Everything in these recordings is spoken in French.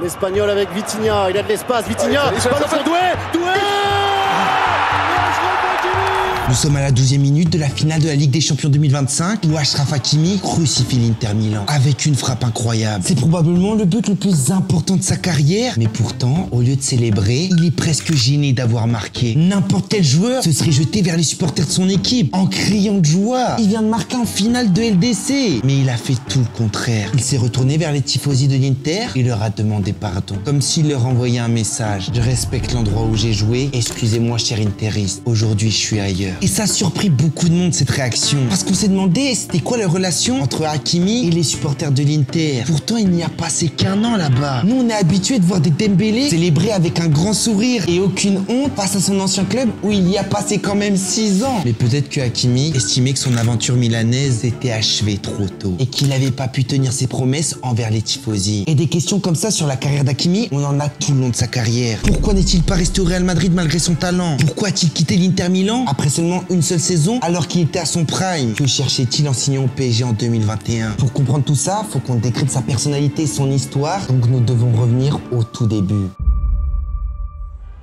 L'Espagnol avec Vitinha, il a de l'espace, Vitinha, ballon pour Doué. Nous sommes à la 12e minute de la finale de la Ligue des Champions 2025 où Achraf Hakimi crucifie l'Inter Milan avec une frappe incroyable. C'est probablement le but le plus important de sa carrière, mais pourtant, au lieu de célébrer, il est presque gêné d'avoir marqué. N'importe quel joueur se serait jeté vers les supporters de son équipe en criant de joie. Il vient de marquer en finale de LDC, mais il a fait tout le contraire. Il s'est retourné vers les tifosi de l'Inter et leur a demandé pardon, comme s'il leur envoyait un message. Je respecte l'endroit où j'ai joué, excusez-moi cher interiste, aujourd'hui je suis ailleurs. Et ça a surpris beaucoup de monde cette réaction, parce qu'on s'est demandé c'était quoi la relation entre Hakimi et les supporters de l'Inter. Pourtant il n'y a passé qu'un an là-bas. Nous on est habitués de voir des Dembélé célébrer avec un grand sourire et aucune honte face à son ancien club où il y a passé quand même 6 ans. Mais peut-être que Hakimi estimait que son aventure milanaise était achevée trop tôt et qu'il n'avait pas pu tenir ses promesses envers les tifosi. Et des questions comme ça sur la carrière d'Hakimi, on en a tout le long de sa carrière. Pourquoi n'est-il pas resté au Real Madrid malgré son talent? Pourquoi a-t-il quitté l'Inter Milan après seulement une seule saison alors qu'il était à son prime? Que cherchait-il en signant au PSG en 2021? Pour comprendre tout ça, faut qu'on décrypte sa personnalité et son histoire, donc nous devons revenir au tout début.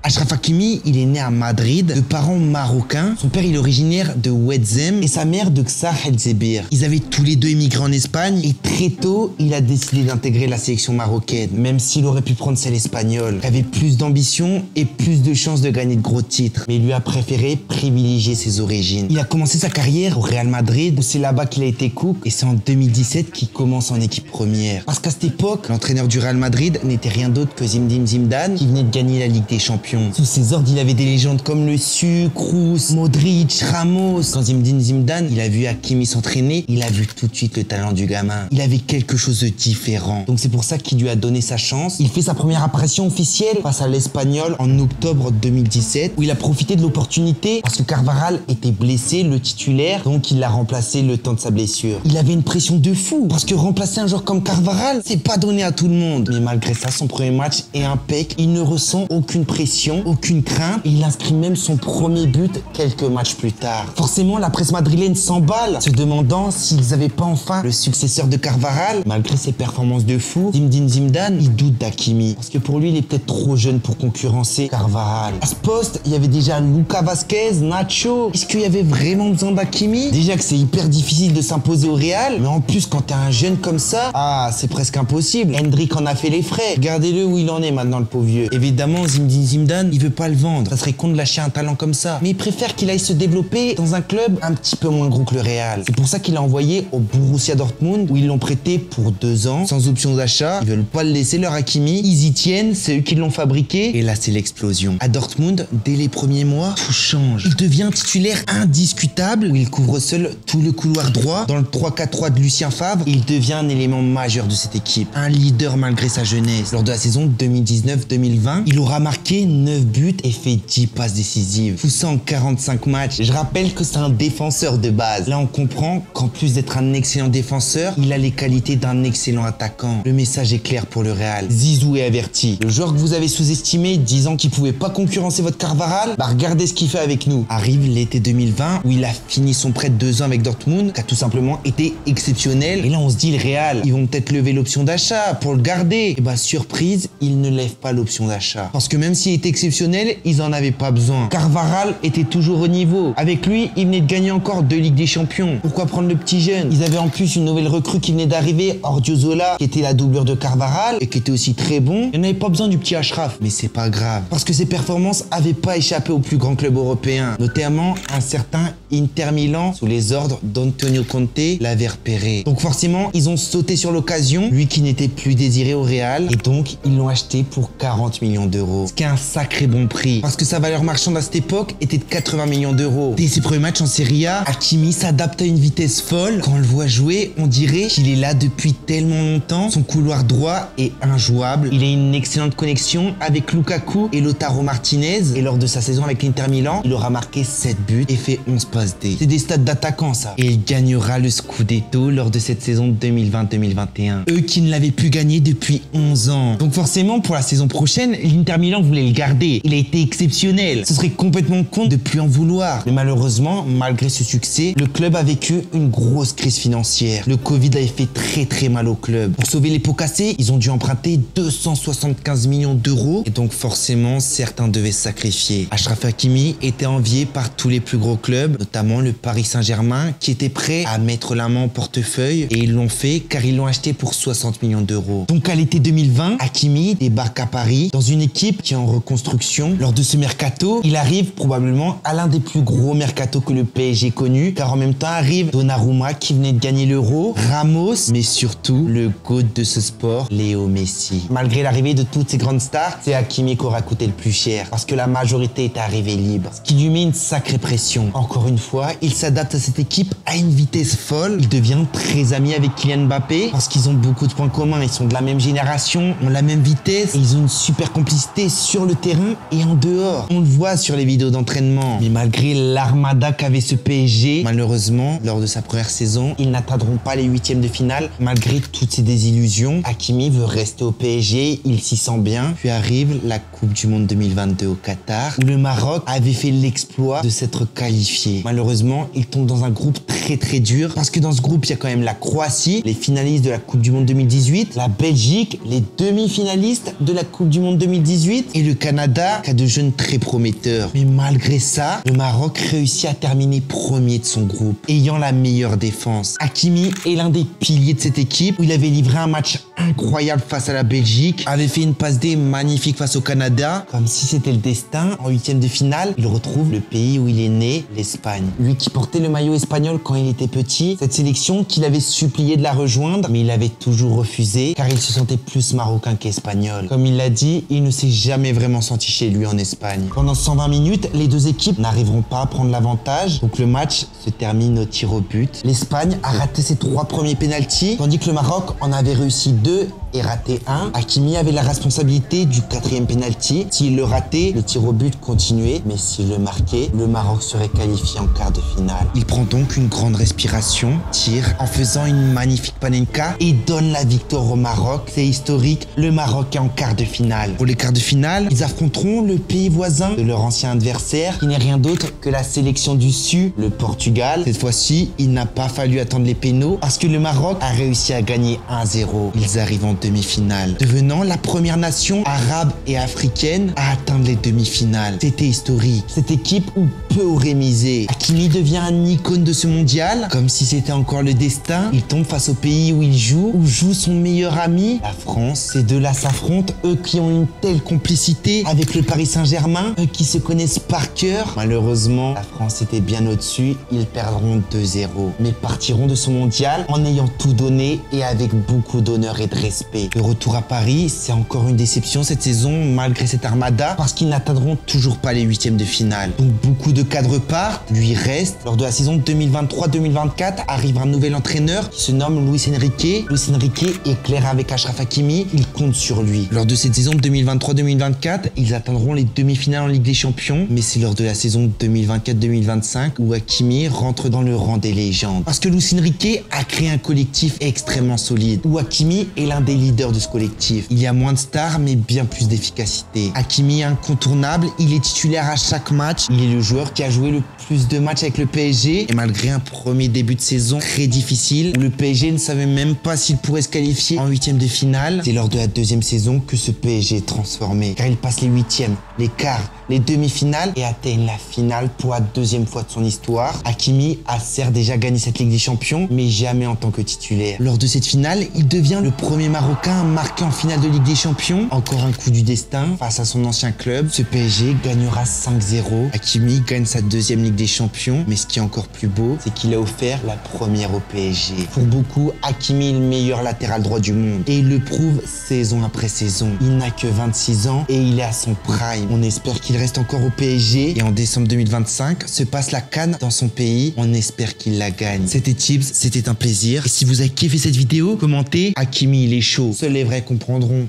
Achraf Hakimi, il est né à Madrid de parents marocains. Son père il est originaire de Ouedzem et sa mère de Ksar El Zebir. Ils avaient tous les deux émigré en Espagne et très tôt, il a décidé d'intégrer la sélection marocaine, même s'il aurait pu prendre celle espagnole, qui avait plus d'ambition et plus de chances de gagner de gros titres. Mais il lui a préféré privilégier ses origines. Il a commencé sa carrière au Real Madrid, c'est là-bas qu'il a été coupe et c'est en 2017 qu'il commence en équipe première. Parce qu'à cette époque, l'entraîneur du Real Madrid n'était rien d'autre que Zinedine Zidane qui venait de gagner la Ligue des Champions. Sous ses ordres, il avait des légendes comme Le Su, Kroos, Modric, Ramos. Quand Zinedine Zidane, il a vu Hakimi s'entraîner, il a vu tout de suite le talent du gamin. Il avait quelque chose de différent. Donc c'est pour ça qu'il lui a donné sa chance. Il fait sa première apparition officielle face à l'Espagnol en octobre 2017 où il a profité de l'opportunité parce que Carvajal était blessé, le titulaire, donc il l'a remplacé le temps de sa blessure. Il avait une pression de fou parce que remplacer un joueur comme Carvajal, c'est pas donné à tout le monde. Mais malgré ça, son premier match est impec. Il ne ressent aucune pression, aucune crainte et il inscrit même son premier but quelques matchs plus tard. Forcément, la presse madrilène s'emballe, se demandant s'ils n'avaient pas enfin le successeur de Carvajal. Malgré ses performances de fou, Zinedine Zidane, il doute d'Hakimi parce que pour lui, il est peut-être trop jeune pour concurrencer Carvajal. À ce poste, il y avait déjà Lucas Vazquez, Nacho. Est-ce qu'il y avait vraiment besoin d'Hakimi? Déjà que c'est hyper difficile de s'imposer au Real, mais en plus, quand t'es un jeune comme ça, c'est presque impossible. Hendrik en a fait les frais. Regardez-le où il en est maintenant, le pauvre vieux. Évidemment, Zinedine Zidane, il veut pas le vendre. Ça serait con de lâcher un talent comme ça. Mais il préfère qu'il aille se développer dans un club un petit peu moins gros que le Real. C'est pour ça qu'il l'a envoyé au Borussia Dortmund où ils l'ont prêté pour 2 ans, sans option d'achat. Ils veulent pas le laisser leur Hakimi. Ils y tiennent, c'est eux qui l'ont fabriqué. Et là, c'est l'explosion. À Dortmund, dès les premiers mois, tout change. Il devient titulaire indiscutable où il couvre seul tout le couloir droit dans le 3-4-3 de Lucien Favre. Il devient un élément majeur de cette équipe. Un leader malgré sa jeunesse. Lors de la saison 2019-2020, il aura marqué 9 buts et fait 10 passes décisives. Tout ça en 45 matchs. Je rappelle que c'est un défenseur de base. Là, on comprend qu'en plus d'être un excellent défenseur, il a les qualités d'un excellent attaquant. Le message est clair pour le Real. Zizou est averti. Le joueur que vous avez sous-estimé, disant qu'il pouvait pas concurrencer votre Carvajal, regardez ce qu'il fait avec nous. Arrive l'été 2020 où il a fini son prêt de 2 ans avec Dortmund, qui a tout simplement été exceptionnel. Et là, on se dit, le Real, ils vont peut-être lever l'option d'achat pour le garder. Et surprise, ils ne lèvent pas l'option d'achat. Parce que même s'il était exceptionnel, ils en avaient pas besoin. Carvajal était toujours au niveau. Avec lui, il venait de gagner encore 2 Ligues des Champions. Pourquoi prendre le petit jeune? Ils avaient en plus une nouvelle recrue qui venait d'arriver, Ordiozola, qui était la doublure de Carvajal et qui était aussi très bon. Ils n'avaient pas besoin du petit Achraf. Mais c'est pas grave. Parce que ses performances avaient pas échappé aux plus grands clubs européens. Notamment un certain Inter Milan, sous les ordres d'Antonio Conte, l'avait repéré. Donc forcément, ils ont sauté sur l'occasion, lui qui n'était plus désiré au Real. Et donc, ils l'ont acheté pour 40 millions d'euros. Ce qui est un sacré bon prix. Parce que sa valeur marchande à cette époque était de 80 millions d'euros. Dès ses premiers matchs en Serie A, Hakimi s'adapte à une vitesse folle. Quand on le voit jouer, on dirait qu'il est là depuis tellement longtemps. Son couloir droit est injouable. Il a une excellente connexion avec Lukaku et Lautaro Martinez. Et lors de sa saison avec l'Inter Milan, il aura marqué 7 buts et fait 11 passes D. C'est des stats d'attaquant ça. Et il gagnera le Scudetto lors de cette saison 2020-2021. Eux qui ne l'avaient plus gagné depuis 11 ans. Donc forcément, pour la saison prochaine, l'Inter Milan voulait le garder regardez, il a été exceptionnel. Ce serait complètement con de plus en vouloir. Mais malheureusement, malgré ce succès, le club a vécu une grosse crise financière. Le Covid avait fait très mal au club. Pour sauver les pots cassés, ils ont dû emprunter 275 millions d'euros et donc forcément, certains devaient se sacrifier. Achraf Hakimi était envié par tous les plus gros clubs, notamment le Paris Saint-Germain, qui était prêt à mettre la main au portefeuille et ils l'ont fait car ils l'ont acheté pour 60 millions d'euros. Donc à l'été 2020, Hakimi débarque à Paris dans une équipe qui est en reconstruction. Lors de ce mercato, il arrive probablement à l'un des plus gros mercatos que le PSG connu, car en même temps arrive Donnarumma qui venait de gagner l'Euro, Ramos, mais surtout le GOAT de ce sport, Léo Messi. Malgré l'arrivée de toutes ces grandes stars, c'est Hakimi qui aura coûté le plus cher parce que la majorité est arrivée libre, ce qui lui met une sacrée pression. Encore une fois, il s'adapte à cette équipe à une vitesse folle. Il devient très ami avec Kylian Mbappé parce qu'ils ont beaucoup de points communs. Ils sont de la même génération, ont la même vitesse et ils ont une super complicité sur le terrain et en dehors. On le voit sur les vidéos d'entraînement. Mais malgré l'armada qu'avait ce PSG, malheureusement, lors de sa première saison, ils n'atteindront pas les huitièmes de finale. Malgré toutes ces désillusions, Hakimi veut rester au PSG, il s'y sent bien. Puis arrive la Coupe du Monde 2022 au Qatar, où le Maroc avait fait l'exploit de s'être qualifié. Malheureusement, il tombe dans un groupe très dur, parce que dans ce groupe, il y a quand même la Croatie, les finalistes de la Coupe du Monde 2018, la Belgique, les demi-finalistes de la Coupe du Monde 2018, et le Canada, qui a de jeunes très prometteurs. Mais malgré ça, le Maroc réussit à terminer premier de son groupe, ayant la meilleure défense. Hakimi est l'un des piliers de cette équipe, où il avait livré un match incroyable face à la Belgique, avait fait une passe D magnifique face au Canada, comme si c'était le destin. En huitième de finale, il retrouve le pays où il est né, l'Espagne. Lui qui portait le maillot espagnol quand il était petit, cette sélection qu'il avait supplié de la rejoindre, mais il avait toujours refusé, car il se sentait plus marocain qu'espagnol. Comme il l'a dit, il ne s'est jamais vraiment senti chez lui en Espagne. Pendant 120 minutes, les deux équipes n'arriveront pas à prendre l'avantage, donc le match se termine au tir au but. L'Espagne a raté ses 3 premiers pénaltys, tandis que le Maroc en avait réussi 2 et raté 1. Hakimi avait la responsabilité du 4e pénalty. S'il le ratait, le tir au but continuait, mais s'il le marquait, le Maroc serait qualifié en quart de finale. Il prend donc une grande respiration, tire en faisant une magnifique panenka et donne la victoire au Maroc. C'est historique, le Maroc est en quart de finale. Pour les quarts de finale, ils affronteront le pays voisin de leur ancien adversaire, qui n'est rien d'autre que la sélection du Sud, le Portugal. Cette fois-ci, il n'a pas fallu attendre les pénaux parce que le Maroc a réussi à gagner 1-0. Ils arrivent en demi-finale, devenant la première nation arabe et africaine à atteindre les demi-finales. C'était historique. Cette équipe où peu aurait misé. Hakimi devient un icône de ce mondial, comme si c'était encore le destin. Il tombe face au pays où il joue, où joue son meilleur ami, la France. Ces deux-là s'affrontent, eux qui ont une telle complicité avec le Paris Saint-Germain, eux qui se connaissent par cœur. Malheureusement, la France était bien au-dessus. Ils perdront 2-0, mais partiront de ce mondial en ayant tout donné et avec beaucoup d'honneur et de respect. Le retour à Paris, c'est encore une déception cette saison, malgré cette armada, parce qu'ils n'atteindront toujours pas les huitièmes de finale. Donc beaucoup de cadres partent, lui reste. Lors de la saison 2023-2024, arrive un nouvel entraîneur qui se nomme Luis Enrique. Luis Enrique est clair avec Achraf Hakimi, il compte sur lui. Lors de cette saison 2023-2024, ils atteindront les demi-finales en Ligue des Champions, mais c'est lors de la saison 2024-2025 où Hakimi rentre dans le rang des légendes. Parce que Luis Enrique a créé un collectif extrêmement solide, où Hakimi est l'un des leaders de ce collectif. Il y a moins de stars, mais bien plus d'efficacité. Hakimi est incontournable, il est titulaire à chaque match. Il est le joueur qui a joué le plus de matchs avec le PSG. Et malgré un premier début de saison très difficile, où le PSG ne savait même pas s'il pourrait se qualifier en huitième de finale, c'est lors de la deuxième saison que ce PSG est transformé. Car il passe les huitièmes, les quarts, les demi-finales et atteigne la finale pour la deuxième fois de son histoire. Hakimi a certes déjà gagné cette Ligue des Champions, mais jamais en tant que titulaire. Lors de cette finale, il devient le premier Marocain marqué en finale de Ligue des Champions. Encore un coup du destin face à son ancien club. Ce PSG gagnera 5-0. Hakimi gagne sa deuxième Ligue des Champions, mais ce qui est encore plus beau, c'est qu'il a offert la première au PSG. Pour beaucoup, Hakimi est le meilleur latéral droit du monde et il le prouve saison après saison. Il n'a que 26 ans et il est à son prime. On espère qu'il reste encore au PSG et en décembre 2025 se passe la CAN dans son pays. On espère qu'il la gagne. C'était Tibbs, c'était un plaisir. Et si vous avez kiffé cette vidéo, commentez. Hakimi il est chaud. Seuls les vrais comprendront.